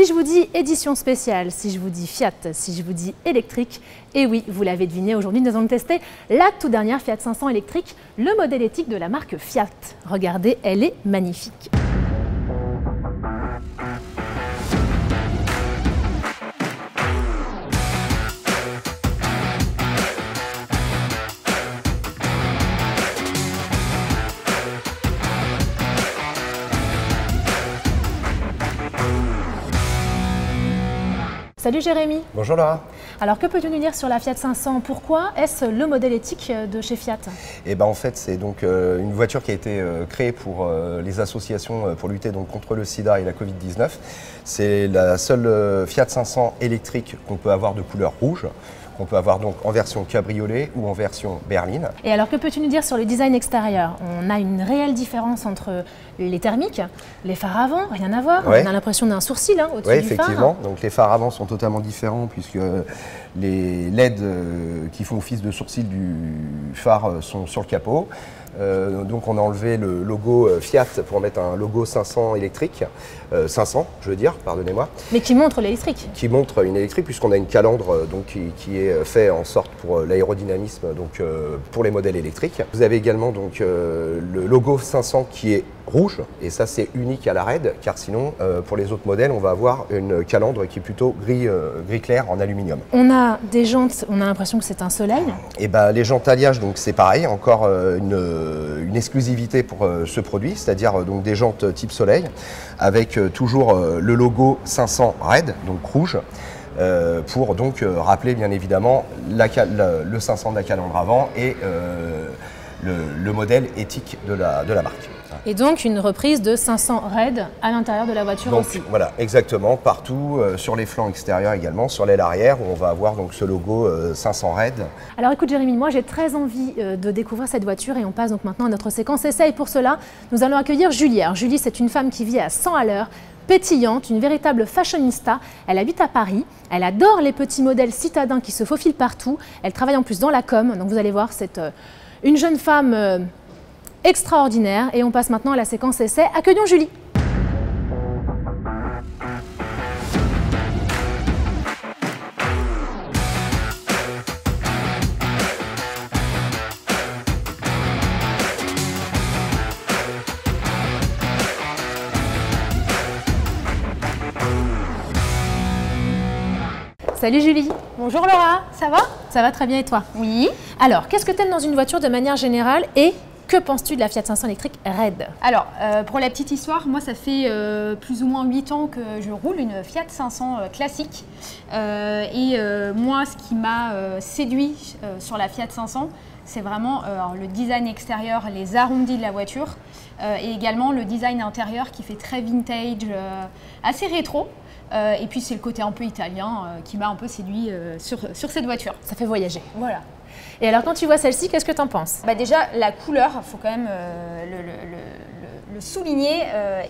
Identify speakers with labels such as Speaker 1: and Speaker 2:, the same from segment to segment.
Speaker 1: Si je vous dis édition spéciale, si je vous dis Fiat, si je vous dis électrique, et oui, vous l'avez deviné, aujourd'hui nous allons tester la toute dernière Fiat 500 électrique, le modèle éthique de la marque Fiat. Regardez, elle est magnifique. Salut Jérémy.
Speaker 2: Bonjour Laura.
Speaker 1: Alors que peux-tu nous dire sur la Fiat 500? Pourquoi est-ce le modèle éthique de chez Fiat?
Speaker 2: Et ben en fait c'est donc une voiture qui a été créée pour les associations pour lutter donc contre le sida et la Covid-19. C'est la seule Fiat 500 électrique qu'on peut avoir de couleur rouge, qu'on peut avoir donc en version cabriolet ou en version berline.
Speaker 1: Et alors que peux-tu nous dire sur le design extérieur? On a une réelle différence entre les thermiques, les phares avant, rien à voir.
Speaker 2: Ouais.
Speaker 1: On a l'impression d'un sourcil au-dessus du phare.
Speaker 2: Effectivement. Donc les phares avant sont totalement différents puisque les LED qui font office de sourcil du phare sont sur le capot. Donc on a enlevé le logo Fiat pour mettre un logo 500 électrique, 500 je veux dire, pardonnez-moi.
Speaker 1: Mais qui montre l'électrique.
Speaker 2: Qui montre une électrique puisqu'on a une calandre donc, qui est fait en sorte pour l'aérodynamisme donc pour les modèles électriques. Vous avez également donc le logo 500 qui est rouge et ça c'est unique à la Red car sinon pour les autres modèles on va avoir une calandre qui est plutôt gris clair en aluminium.
Speaker 1: On a des jantes, on a l'impression que c'est un soleil.
Speaker 2: Et ben les jantes alliage donc c'est pareil, encore une exclusivité pour ce produit, c'est-à-dire donc des jantes type soleil avec toujours le logo 500 Red donc rouge. Pour donc rappeler bien évidemment le 500 de la calandre avant et le modèle éthique de la marque.
Speaker 1: Et donc une reprise de 500 Red à l'intérieur de la voiture
Speaker 2: donc,
Speaker 1: aussi.
Speaker 2: Voilà, exactement, partout, sur les flancs extérieurs également, sur l'aile arrière où on va avoir donc ce logo 500 Red.
Speaker 1: Alors écoute Jérémy, moi j'ai très envie de découvrir cette voiture et on passe donc maintenant à notre séquence essai. Et pour cela, nous allons accueillir Julie. Alors, Julie, c'est une femme qui vit à 100 à l'heure, pétillante, une véritable fashionista. Elle habite à Paris, elle adore les petits modèles citadins qui se faufilent partout. Elle travaille en plus dans la com, donc vous allez voir, c'est une jeune femme extraordinaire. Et on passe maintenant à la séquence essai. Accueillons Julie. Salut Julie.
Speaker 3: Bonjour Laura, ça va?
Speaker 1: Ça va très bien et toi?
Speaker 3: Oui.
Speaker 1: Alors, qu'est-ce que tu aimes dans une voiture de manière générale et que penses-tu de la Fiat 500 électrique Red?
Speaker 3: Alors, pour la petite histoire, moi ça fait plus ou moins 8 ans que je roule une Fiat 500 classique. Moi, ce qui m'a séduit sur la Fiat 500, c'est vraiment le design extérieur, les arrondis de la voiture et également le design intérieur qui fait très vintage, assez rétro. Et puis c'est le côté un peu italien qui m'a un peu séduit sur cette voiture.
Speaker 1: Ça fait voyager.
Speaker 3: Voilà.
Speaker 1: Et alors quand tu vois celle-ci, qu'est-ce que tu en penses?
Speaker 3: Bah déjà, la couleur, il faut quand même le souligner,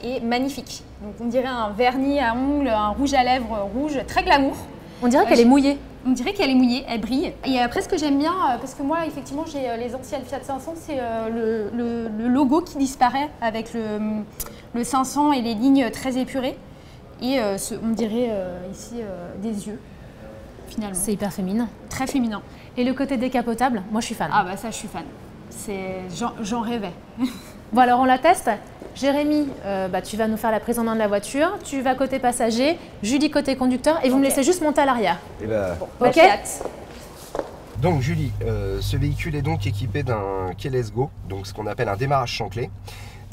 Speaker 3: est magnifique. Donc on dirait un vernis à ongles, un rouge à lèvres rouge, très glamour.
Speaker 1: On dirait qu'elle est mouillée.
Speaker 3: On dirait qu'elle est mouillée, elle brille. Et après ce que j'aime bien, parce que moi effectivement j'ai les anciennes Fiat 500, c'est le logo qui disparaît avec le 500 et les lignes très épurées. Et on dirait ici des yeux, finalement.
Speaker 1: C'est hyper féminin.
Speaker 3: Très féminin.
Speaker 1: Et le côté décapotable, moi je suis fan.
Speaker 3: Ah bah ça je suis fan. J'en rêvais.
Speaker 1: Bon alors on la teste. Jérémy, tu vas nous faire la prise en main de la voiture. Tu vas côté passager, Julie côté conducteur et vous me laissez juste monter à l'arrière.
Speaker 2: Et ben,
Speaker 1: ok.
Speaker 2: donc Julie, ce véhicule est donc équipé d'un Keyless Go, donc ce qu'on appelle un démarrage sans clé.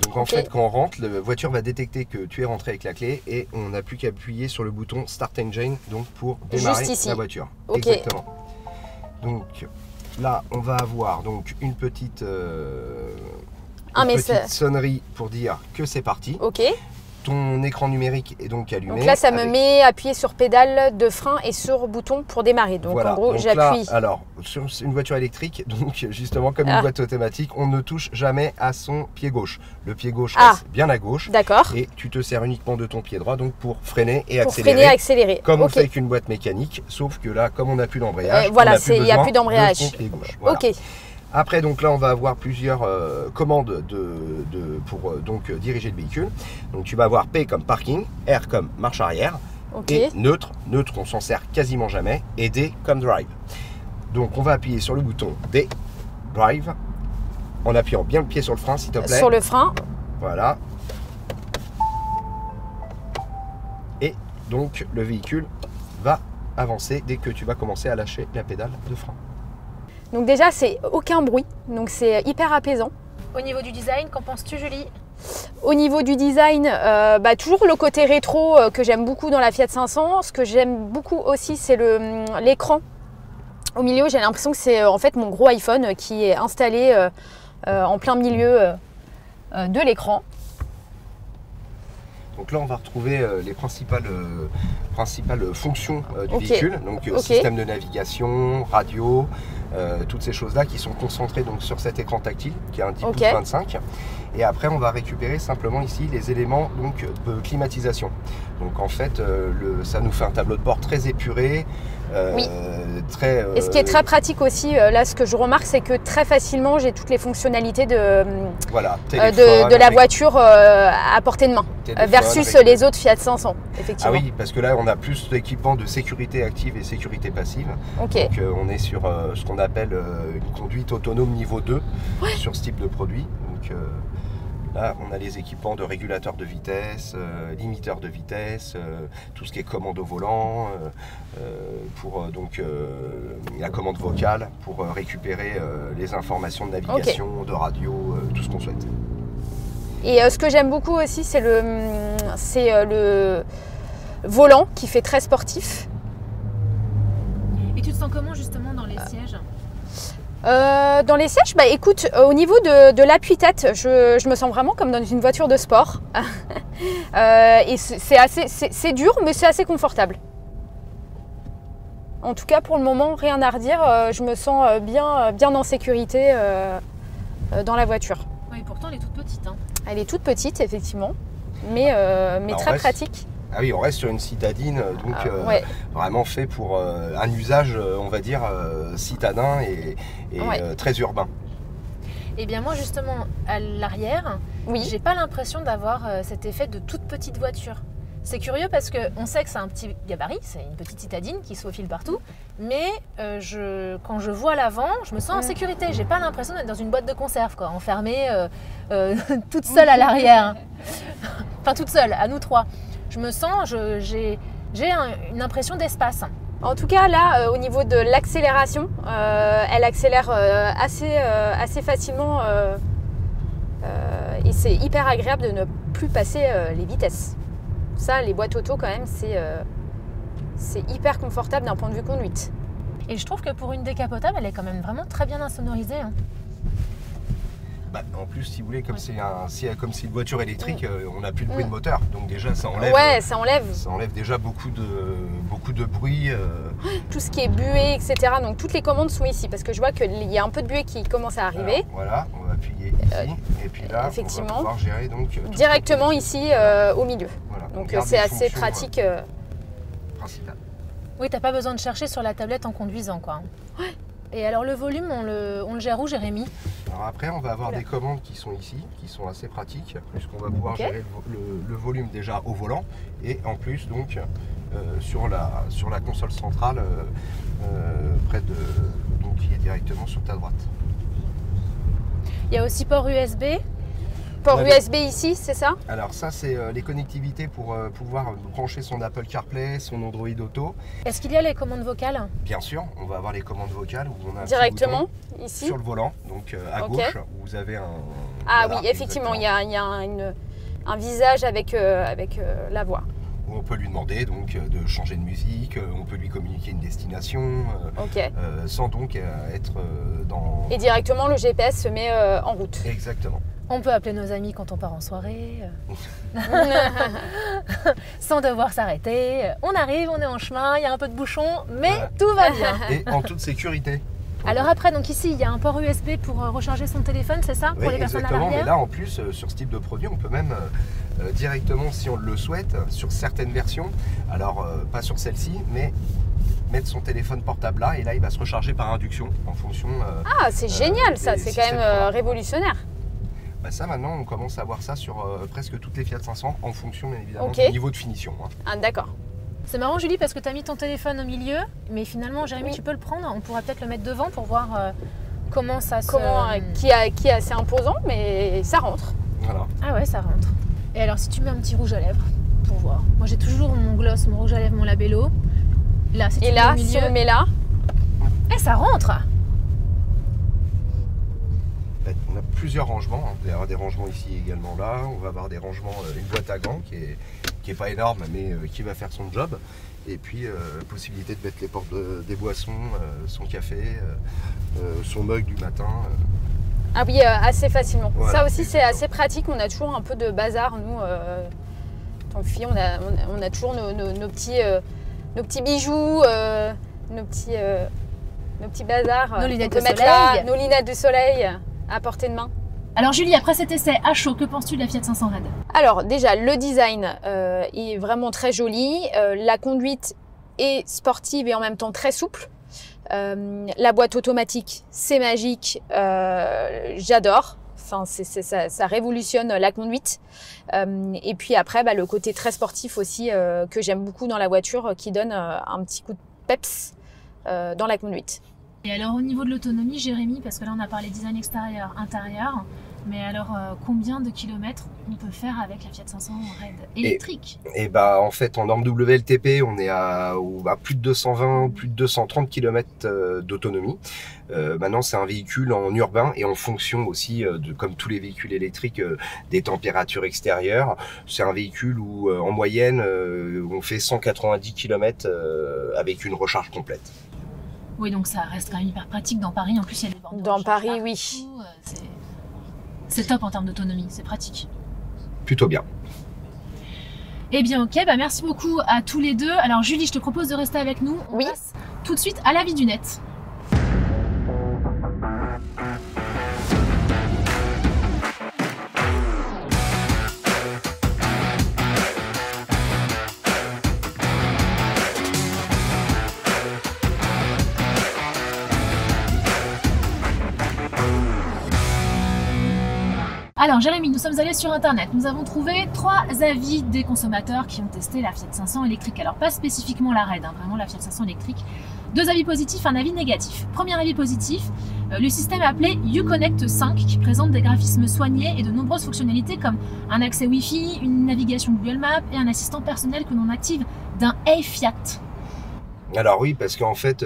Speaker 2: Donc en fait quand on rentre, la voiture va détecter que tu es rentré avec la clé et on n'a plus qu'à appuyer sur le bouton Start Engine donc pour démarrer la voiture. Exactement. Donc là on va avoir donc une petite sonnerie pour dire que c'est parti.
Speaker 3: Ok.
Speaker 2: Ton écran numérique est donc allumé.
Speaker 3: Donc là, ça me met appuyé sur pédale de frein et sur bouton pour démarrer. Donc
Speaker 2: voilà.
Speaker 3: en gros, j'appuie.
Speaker 2: Alors, sur une voiture électrique, donc justement comme une boîte automatique, on ne touche jamais à son pied gauche. Le pied gauche reste bien à gauche.
Speaker 3: D'accord.
Speaker 2: Et tu te sers uniquement de ton pied droit donc pour freiner et
Speaker 3: accélérer. Pour freiner et accélérer.
Speaker 2: Comme on fait avec une boîte mécanique, sauf que là, comme on n'a plus d'embrayage,
Speaker 3: voilà, il n'y a plus d'embrayage.
Speaker 2: Ton pied gauche. Voilà.
Speaker 3: Ok.
Speaker 2: Après, donc là, on va avoir plusieurs commandes pour diriger le véhicule. Donc, tu vas avoir P comme parking, R comme marche arrière,
Speaker 3: Ok.
Speaker 2: Et neutre, on s'en sert quasiment jamais. Et D comme drive. Donc on va appuyer sur le bouton D, drive, en appuyant bien le pied sur le frein s'il te plaît.
Speaker 3: Sur le frein.
Speaker 2: Voilà. Et donc le véhicule va avancer dès que tu vas commencer à lâcher la pédale de frein.
Speaker 3: Donc déjà, c'est aucun bruit, donc c'est hyper apaisant.
Speaker 1: Au niveau du design, qu'en penses-tu Julie?
Speaker 3: Au niveau du design, toujours le côté rétro que j'aime beaucoup dans la Fiat 500. Ce que j'aime beaucoup aussi, c'est l'écran. Au milieu, j'ai l'impression que c'est en fait mon gros iPhone qui est installé en plein milieu de l'écran.
Speaker 2: Donc là, on va retrouver les principales fonctions du véhicule. Donc système de navigation, radio, toutes ces choses-là qui sont concentrées donc, sur cet écran tactile qui est un 10/25. Et après, on va récupérer simplement ici les éléments donc, de climatisation. Donc en fait, ça nous fait un tableau de bord très épuré.
Speaker 3: Et ce qui est très pratique aussi, là ce que je remarque, c'est que très facilement j'ai toutes les fonctionnalités de la voiture à portée de main, versus les autres Fiat 500, effectivement.
Speaker 2: Ah oui, parce que là on a plus d'équipements de sécurité active et sécurité passive. Donc on est sur ce qu'on appelle une conduite autonome niveau 2 sur ce type de produit. Donc, là, on a les équipements de régulateur de vitesse, limiteur de vitesse, tout ce qui est commande au volant, pour la commande vocale, pour récupérer les informations de navigation, de radio, tout ce qu'on souhaite.
Speaker 3: Et ce que j'aime beaucoup aussi, c'est le volant qui fait très sportif.
Speaker 1: Et tu te sens comment justement dans les sièges?
Speaker 3: Dans les sièges, écoute, au niveau de l'appui-tête, je me sens vraiment comme dans une voiture de sport. Et c'est dur, mais c'est assez confortable. En tout cas, pour le moment, rien à redire. Je me sens bien en sécurité dans la voiture.
Speaker 1: Oui, pourtant, elle est toute petite. Hein.
Speaker 3: Elle est toute petite, effectivement, mais très pratique.
Speaker 2: Ah oui, on reste sur une citadine, donc vraiment fait pour un usage, on va dire, citadin et très urbain.
Speaker 1: Et bien moi justement, à l'arrière, j'ai pas l'impression d'avoir cet effet de toute petite voiture. C'est curieux parce qu'on sait que c'est un petit gabarit, c'est une petite citadine qui se faufile partout, mais quand je vois l'avant, je me sens en sécurité. J'ai pas l'impression d'être dans une boîte de conserve, quoi, enfermée toute seule à l'arrière. Enfin toute seule, à nous trois. Je me sens, j'ai une impression d'espace.
Speaker 3: En tout cas, là, au niveau de l'accélération, elle accélère assez facilement et c'est hyper agréable de ne plus passer les vitesses. Ça, les boîtes auto, quand même, c'est hyper confortable d'un point de vue conduite.
Speaker 1: Et je trouve que pour une décapotable, elle est quand même vraiment très bien insonorisée. Hein.
Speaker 2: En plus, si vous voulez, comme c'est une voiture électrique, on n'a plus de bruit de moteur. Donc déjà, ça enlève.
Speaker 3: Ça enlève.
Speaker 2: Ça enlève déjà beaucoup de bruit.
Speaker 3: Tout ce qui est buée, etc. Donc toutes les commandes sont ici parce que je vois qu'il y a un peu de buée qui commence à arriver.
Speaker 2: Alors, voilà, on va appuyer ici et puis là, on va pouvoir gérer donc
Speaker 3: directement ici au milieu. Voilà, donc c'est assez pratique.
Speaker 2: Principal.
Speaker 1: Oui, t'as pas besoin de chercher sur la tablette en conduisant, quoi. Ouais. Et alors le volume, on le gère où, Jérémy?
Speaker 2: Alors après, on va avoir des commandes qui sont ici, qui sont assez pratiques, puisqu'on va pouvoir gérer le volume déjà au volant et en plus donc sur la console centrale qui est directement sur ta droite.
Speaker 1: Il y a aussi port USB.
Speaker 3: Port USB ici, c'est ça?
Speaker 2: Alors ça, c'est les connectivités pour pouvoir brancher son Apple CarPlay, son Android Auto.
Speaker 1: Est-ce qu'il y a les commandes vocales?
Speaker 2: Bien sûr, on va avoir les commandes vocales où on a
Speaker 3: directement ici
Speaker 2: sur le volant, donc à gauche, où vous avez un...
Speaker 3: Ah voilà, oui, effectivement, il y a un visage avec la voix.
Speaker 2: Où on peut lui demander donc de changer de musique, on peut lui communiquer une destination, sans donc être dans...
Speaker 3: Et directement, le GPS se met en route.
Speaker 2: Exactement.
Speaker 1: On peut appeler nos amis quand on part en soirée, sans devoir s'arrêter. On arrive, on est en chemin, il y a un peu de bouchon, mais tout va bien.
Speaker 2: Et en toute sécurité.
Speaker 1: Alors après, donc ici, il y a un port USB pour recharger son téléphone, c'est ça? Pour les personnes à l'arrière.
Speaker 2: Mais là, en plus, sur ce type de produit, on peut même directement, si on le souhaite, sur certaines versions, alors pas sur celle-ci, mais mettre son téléphone portable là, et là, il va se recharger par induction en fonction...
Speaker 3: c'est génial ça, c'est quand même révolutionnaire.
Speaker 2: Ça maintenant on commence à voir ça sur presque toutes les Fiat 500 en fonction bien évidemment du niveau de finition.
Speaker 3: Ah d'accord.
Speaker 1: C'est marrant Julie parce que tu as mis ton téléphone au milieu, mais finalement Jérémy tu peux le prendre, on pourrait peut-être le mettre devant pour voir comment ça se...
Speaker 3: qui est assez imposant, mais ça rentre.
Speaker 2: Voilà.
Speaker 1: Ah ouais, ça rentre. Et alors si tu mets un petit rouge à lèvres, pour voir. Moi j'ai toujours mon gloss, mon rouge à lèvres, mon labello. Là, si tu mets au milieu...
Speaker 3: si on le met là...
Speaker 1: Eh, ça rentre.
Speaker 2: On a plusieurs rangements, hein. Il va y avoir des rangements ici également là, on va avoir des rangements, une boîte à gants qui est pas énorme mais qui va faire son job. Et puis possibilité de mettre les portes des boissons, son café, son mug du matin.
Speaker 3: Ah oui, assez facilement.
Speaker 2: Voilà,
Speaker 3: ça aussi c'est assez pratique, on a toujours un peu de bazar nous, en tant que filles, on a toujours nos petits bijoux, nos petits bazars.
Speaker 1: Nos lunettes
Speaker 3: on peut
Speaker 1: de
Speaker 3: mettre
Speaker 1: soleil.
Speaker 3: là, nos lunettes de soleil à portée de main.
Speaker 1: Alors Julie, après cet essai à chaud, que penses-tu de la Fiat 500 Red?
Speaker 3: Alors déjà, le design est vraiment très joli. La conduite est sportive et en même temps très souple. La boîte automatique, c'est magique. J'adore. Enfin, ça révolutionne la conduite. Et puis après, le côté très sportif aussi que j'aime beaucoup dans la voiture qui donne un petit coup de peps dans la conduite.
Speaker 1: Et alors au niveau de l'autonomie, Jérémy, parce que là on a parlé design extérieur, intérieur, mais alors combien de kilomètres on peut faire avec la Fiat 500 Red électrique?
Speaker 2: Et en fait en norme WLTP on est à plus de 220, plus de 230 km d'autonomie. Maintenant c'est un véhicule en urbain et en fonction aussi comme tous les véhicules électriques des températures extérieures. C'est un véhicule où en moyenne on fait 190 km avec une recharge complète.
Speaker 1: Oui, donc ça reste quand même hyper pratique dans Paris. En plus, il y a des bornes de
Speaker 3: Dans
Speaker 1: recharge
Speaker 3: Paris,
Speaker 1: partout.
Speaker 3: oui.
Speaker 1: C'est top en termes d'autonomie, c'est pratique.
Speaker 2: Plutôt bien.
Speaker 1: Eh bien, ok, merci beaucoup à tous les deux. Alors, Julie, je te propose de rester avec nous. On passe tout de suite à la vie du net. Alors Jérémy, nous sommes allés sur internet, nous avons trouvé 3 avis des consommateurs qui ont testé la Fiat 500 électrique. Alors pas spécifiquement la Red, vraiment la Fiat 500 électrique. 2 avis positifs, un avis négatif. Premier avis positif, le système appelé Uconnect 5 qui présente des graphismes soignés et de nombreuses fonctionnalités comme un accès Wi-Fi, une navigation Google Maps et un assistant personnel que l'on active d'un Hey Fiat.
Speaker 2: Alors oui, parce qu'en fait,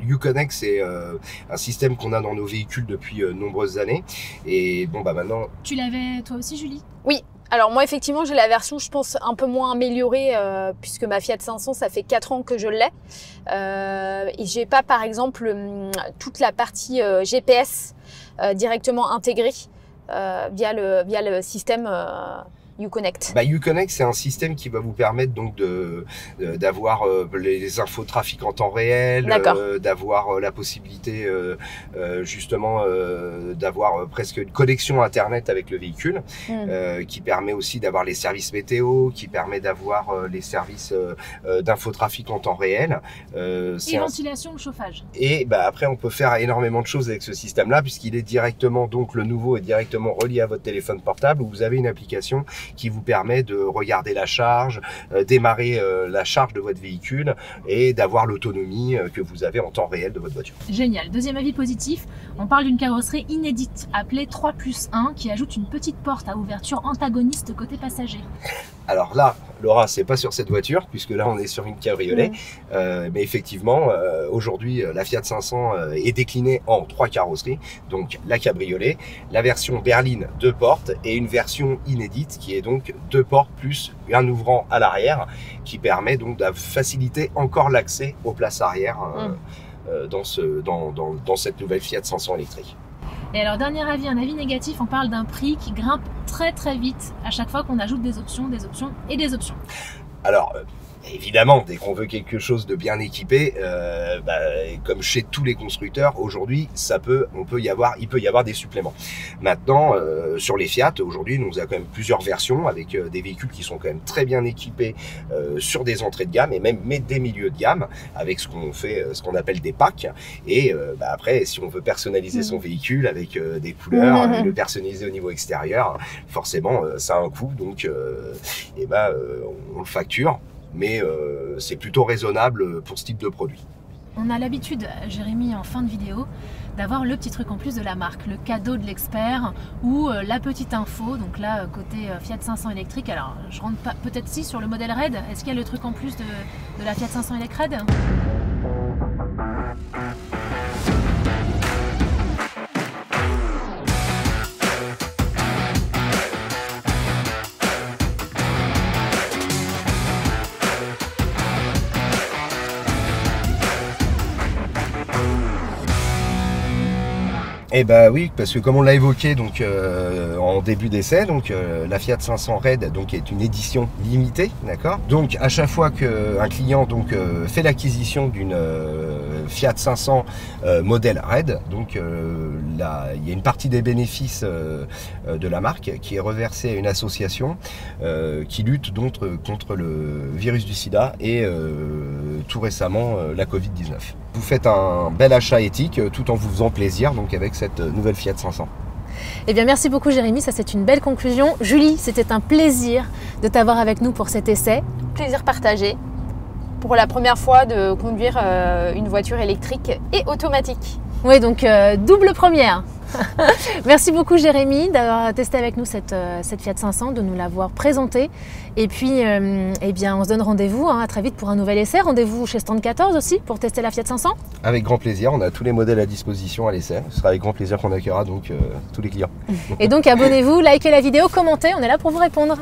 Speaker 2: Uconnect, c'est un système qu'on a dans nos véhicules depuis nombreuses années. Et maintenant...
Speaker 1: Tu l'avais toi aussi, Julie?
Speaker 3: Oui. Alors moi, effectivement, j'ai la version, je pense, un peu moins améliorée, puisque ma Fiat 500, ça fait 4 ans que je l'ai. Et j'ai pas, par exemple, toute la partie GPS directement intégrée via le système Uconnect.
Speaker 2: Uconnect, c'est un système qui va vous permettre donc d'avoir les infos de trafic en temps réel, d'avoir la possibilité justement d'avoir presque une connexion internet avec le véhicule, qui permet aussi d'avoir les services météo, qui permet d'avoir les services d'infotrafic en temps réel.
Speaker 1: Et ventilation, le chauffage.
Speaker 2: Et après on peut faire énormément de choses avec ce système-là puisqu'il est directement, donc le nouveau est directement relié à votre téléphone portable où vous avez une application qui vous permet de regarder la charge, démarrer la charge de votre véhicule et d'avoir l'autonomie que vous avez en temps réel de votre voiture.
Speaker 1: Génial. Deuxième avis positif, on parle d'une carrosserie inédite appelée 3+1 qui ajoute une petite porte à ouverture antagoniste côté passager.
Speaker 2: Alors là, Laura, c'est pas sur cette voiture puisque là on est sur une cabriolet, mais effectivement aujourd'hui la Fiat 500 est déclinée en 3 carrosseries, donc la cabriolet, la version berline 2 portes et une version inédite qui est donc 2 portes plus un ouvrant à l'arrière qui permet donc de faciliter encore l'accès aux places arrière dans cette nouvelle Fiat 500 électrique.
Speaker 1: Et alors dernier avis, un avis négatif, on parle d'un prix qui grimpe très vite à chaque fois qu'on ajoute des options et des options.
Speaker 2: Alors évidemment, dès qu'on veut quelque chose de bien équipé, comme chez tous les constructeurs, aujourd'hui, il peut y avoir des suppléments. Maintenant, sur les Fiat, aujourd'hui, nous avons quand même plusieurs versions avec des véhicules qui sont quand même très bien équipés sur des entrées de gamme et même des milieux de gamme avec ce qu'on appelle des packs. Et après, si on veut personnaliser son véhicule avec des couleurs, le personnaliser au niveau extérieur, forcément, ça a un coût. Donc, on le facture. mais c'est plutôt raisonnable pour ce type de produit.
Speaker 1: On a l'habitude, Jérémy, en fin de vidéo, d'avoir le petit truc en plus de la marque, le cadeau de l'expert ou la petite info. Donc là, côté Fiat 500 électrique, alors je rentre pas peut-être si sur le modèle Red. Est-ce qu'il y a le truc en plus de la Fiat 500 Elec Red ?
Speaker 2: Eh bah oui, parce que comme on l'a évoqué donc en début d'essai, donc la Fiat 500 Red donc est une édition limitée, d'accord. Donc à chaque fois qu'un client donc fait l'acquisition d'une Fiat 500 modèle Red, donc là, il y a une partie des bénéfices de la marque qui est reversée à une association qui lutte donc contre le virus du sida et tout récemment la Covid-19. Vous faites un bel achat éthique tout en vous faisant plaisir donc avec cette nouvelle Fiat 500.
Speaker 1: Eh bien, merci beaucoup Jérémy, ça c'est une belle conclusion. Julie, c'était un plaisir de t'avoir avec nous pour cet essai.
Speaker 3: Plaisir partagé pour la première fois de conduire une voiture électrique et automatique.
Speaker 1: Oui, donc double première. Merci beaucoup Jérémy d'avoir testé avec nous cette Fiat 500, de nous l'avoir présentée. Et puis, eh bien, on se donne rendez-vous à très vite pour un nouvel essai. Rendez-vous chez Stand 14 aussi pour tester la Fiat 500.
Speaker 2: Avec grand plaisir, on a tous les modèles à disposition à l'essai. Ce sera avec grand plaisir qu'on accueillera donc tous les clients.
Speaker 1: Et donc abonnez-vous, likez la vidéo, commentez, on est là pour vous répondre.